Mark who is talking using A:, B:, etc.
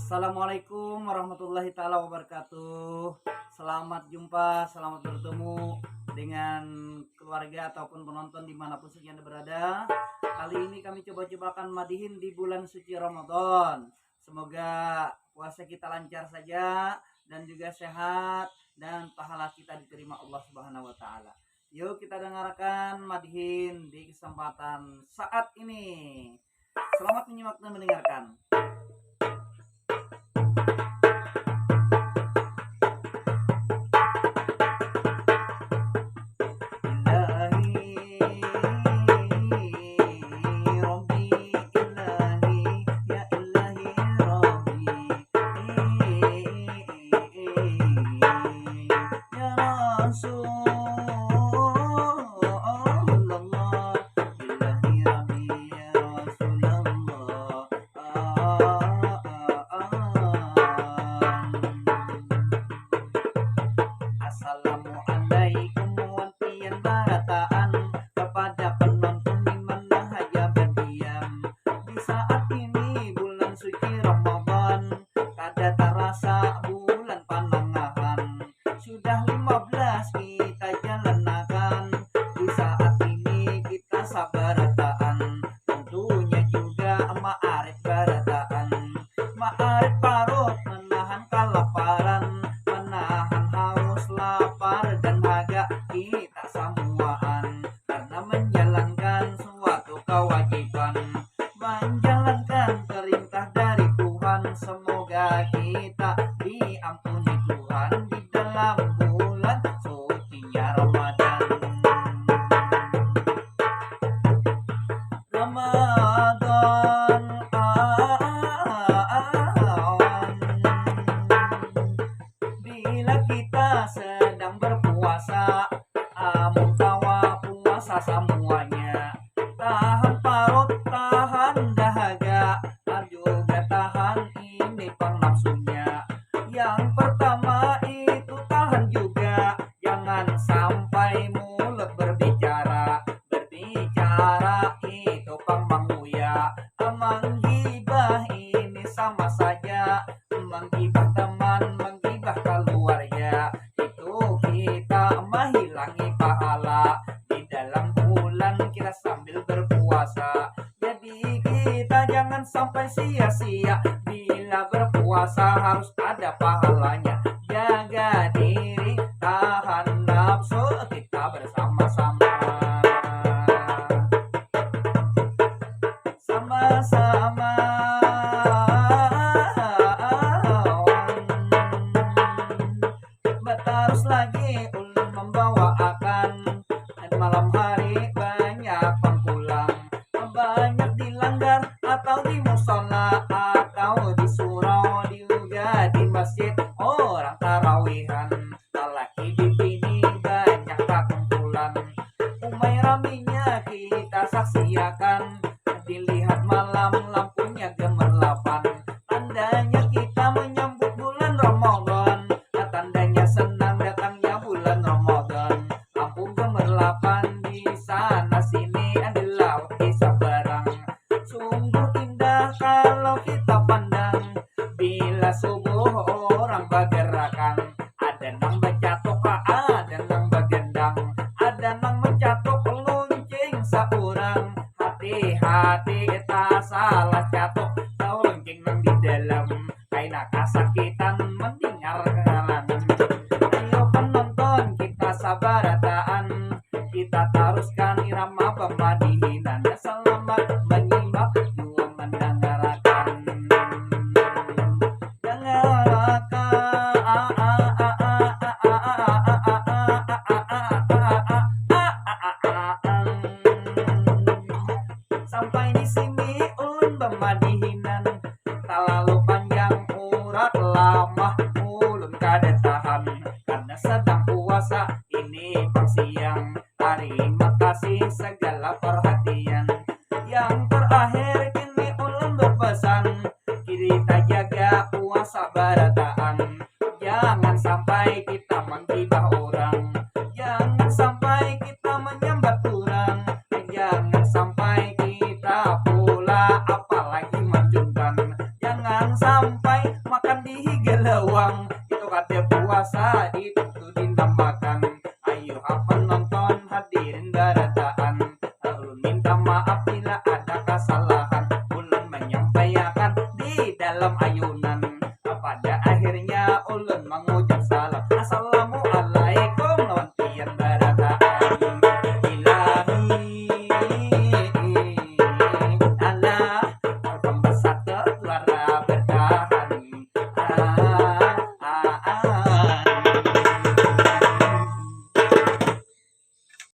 A: Assalamualaikum warahmatullahi taala wabarakatuh. Selamat jumpa, selamat bertemu dengan keluarga ataupun penonton dimanapun saja Anda berada. Kali ini kami coba-coba akan madihin di bulan suci Ramadan. Semoga puasa kita lancar saja dan juga sehat dan pahala kita diterima Allah Subhanahu wa taala. Yuk kita dengarkan madihin di kesempatan saat ini. Selamat menyimak dan mendengarkan. Assalamualaikum wantian barataan kepada penonton di mana saja berdiam. Di saat ini bulan suci Ramadan, kada terasa bulan panangahan. Sudah 15 kita jalanakan. Di saat ini kita sabarataan. Tentunya juga ma'arif barataan. Ma'arif parut menahan kelaparan, menahan haus, lapar dan haga kita samuaan, karena menjalankan suatu kewajiban, menjalankan perintah dari Tuhan. Semoga kita diampuni Tuhan di dalam bulan sucinya Ramadan. Ramadan bila kita sedang berpuasa, tawa puasa semuanya, tahan parut, tahan dahaga, juga tahan ini pengnapsunya. Yang pertama itu tahan juga, jangan sampai mulut berbicara, berbicara itu pangmanguya. Menggibah ini sama saja, menggibah teman, menggibah keluarga, itu kita menghilangi pahala di dalam bulan kita sambil berpuasa. Jadi kita jangan sampai sia-sia, bila berpuasa harus ada pahalanya. Jaga diri, tahan nafsu, kita bersama-sama. Sama-sama terus lagi ulun membawa akan malam hari banyak pengpulang, banyak dilanggar atau di musola atau di surau, juga di masjid orang tarawihan. Lelaki di bini banyak kumpulan, umai raminya kita saksiakan. Dilihat malam lampunya gemerlapan, tandanya kita menyambut bulan Ramadan. Tandanya senang datangnya bulan Ramadan. Lampu gemerlapan di sana sini, ada laut di seberang. Sungguh indah kalau kita pandang, bila subuh orang bergerakan. Ada nang bercatok, ada nang bergendang, ada nang mencatok lonceng seorang. Hati-hati tak salah catok, tahu lonceng nang di dalam, kaina kasakitan mendengar kalangan. Ayo penonton kita sabarataan, kita teruskan irama pemadihinan. Selamat menyimak juga mendengarkan. Sampai di sini ulun pemadihinan, terlalu panjang urat lama ulun kada tahan, karena sedang puasa ini siang. Terima kasih segala perhatian. Yang terakhir kini ulun berpesan, kita jaga puasa barataan. Jangan sampai kita menggibah orang, jangan sampai kita menyambat orang, jangan sampai kita pula apalagi mencungkan. Jangan sampai
B: puasa di